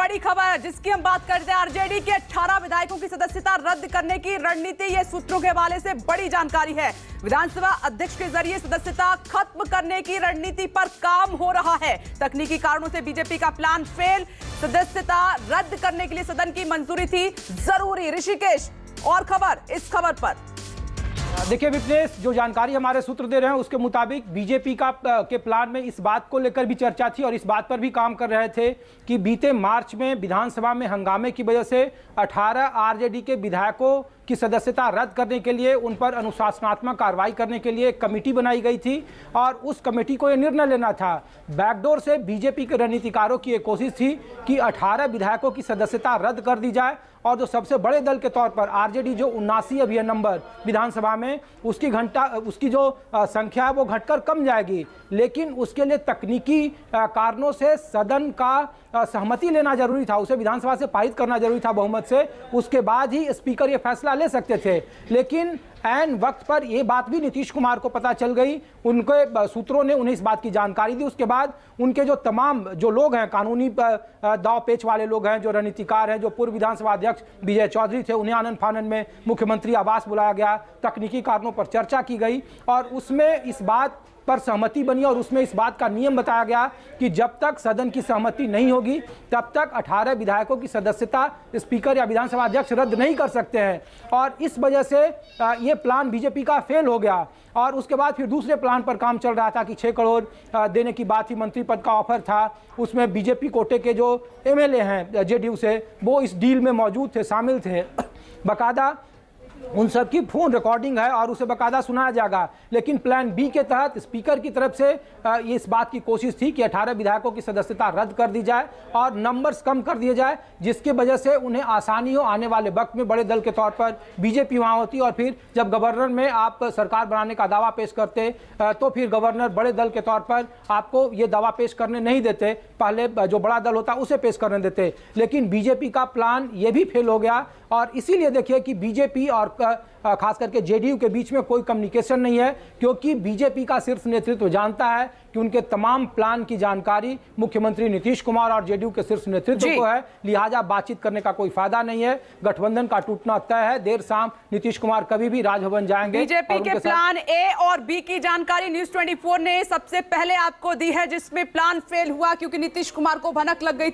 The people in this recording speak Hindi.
बड़ी खबर जिसकी हम बात करते हैं, आरजेडी के 18 विधायकों की सदस्यता रद्द करने की रणनीति। ये सूत्रों के हवाले से बड़ी जानकारी है। विधानसभा अध्यक्ष के जरिए सदस्यता खत्म करने की रणनीति पर काम हो रहा है। तकनीकी कारणों से बीजेपी का प्लान फेल। सदस्यता रद्द करने के लिए सदन की मंजूरी थी जरूरी। ऋषिकेश, और खबर इस खबर पर देखिए विपनेश, जो जानकारी हमारे सूत्र दे रहे हैं उसके मुताबिक बीजेपी के प्लान में इस बात को लेकर भी चर्चा थी और इस बात पर भी काम कर रहे थे कि बीते मार्च में विधानसभा में हंगामे की वजह से 18 आरजेडी के विधायकों की सदस्यता रद्द करने के लिए उन पर अनुशासनात्मक कार्रवाई करने के लिए एक कमेटी बनाई गई थी और उस कमेटी को यह निर्णय लेना था। बैकडोर से बीजेपी के रणनीतिकारों की एक कोशिश थी कि 18 विधायकों की सदस्यता रद्द कर दी जाए और जो सबसे बड़े दल के तौर पर आरजेडी जो 79 अभी है नंबर विधानसभा में, उसकी जो संख्या है वो घटकर कम जाएगी। लेकिन उसके लिए तकनीकी कारणों से सदन का सहमति लेना जरूरी था, उसे विधानसभा से पारित करना जरूरी था बहुमत से। उसके बाद ही स्पीकर ये फैसला ले सकते थे। लेकिन ऐन वक्त पर यह बात भी नीतीश कुमार को पता चल गई, उनके सूत्रों ने उन्हें इस बात की जानकारी दी। उसके बाद उनके जो तमाम जो लोग हैं, कानूनी दाव पेच वाले लोग हैं, जो रणनीतिकार हैं, जो पूर्व विधानसभा अध्यक्ष विजय चौधरी थे, उन्हें आनन फानन में मुख्यमंत्री आवास बुलाया गया। तकनीकी कारणों पर चर्चा की गई और उसमें इस बात पर सहमति बनी और उसमें इस बात का नियम बताया गया कि जब तक सदन की सहमति नहीं होगी तब तक 18 विधायकों की सदस्यता स्पीकर या विधानसभा अध्यक्ष रद्द नहीं कर सकते हैं। और इस वजह से ये प्लान बीजेपी का फेल हो गया और उसके बाद फिर दूसरे प्लान पर काम चल रहा था कि 6 करोड़ देने की बात थी, मंत्री पद का ऑफर था। उसमें बीजेपी कोटे के जो एमएलए हैं जेडीयू से, वो इस डील में मौजूद थे, शामिल थे। बाकायदा उन सब की फोन रिकॉर्डिंग है और उसे बकायदा सुनाया जाएगा। लेकिन प्लान बी के तहत स्पीकर की तरफ से ये इस बात की कोशिश थी कि 18 विधायकों की सदस्यता रद्द कर दी जाए और नंबर्स कम कर दिए जाए, जिसकी वजह से उन्हें आसानी हो आने वाले वक्त में बड़े दल के तौर पर बीजेपी वहाँ होती और फिर जब गवर्नर में आप सरकार बनाने का दावा पेश करते तो फिर गवर्नर बड़े दल के तौर पर आपको ये दावा पेश करने नहीं देते, पहले जो बड़ा दल होता उसे पेश करने देते। लेकिन बीजेपी का प्लान ये भी फेल हो गया और इसीलिए देखिए कि बीजेपी और खास करके जेडीयू के बीच में कोई कम्युनिकेशन नहीं है, क्योंकि बीजेपी का शीर्ष नेतृत्व जानता है कि उनके तमाम प्लान की जानकारी मुख्यमंत्री नीतीश कुमार और जेडीयू के शीर्ष नेतृत्व को है। लिहाजा बातचीत करने का कोई फायदा नहीं है, गठबंधन का टूटना तय है। देर शाम नीतीश कुमार कभी भी राजभवन जाएंगे। बीजेपी के प्लान ए और बी की जानकारी न्यूज़ 24 ने सबसे पहले आपको दी है, जिसमें प्लान फेल हुआ क्योंकि नीतीश कुमार को भनक लग गई थी।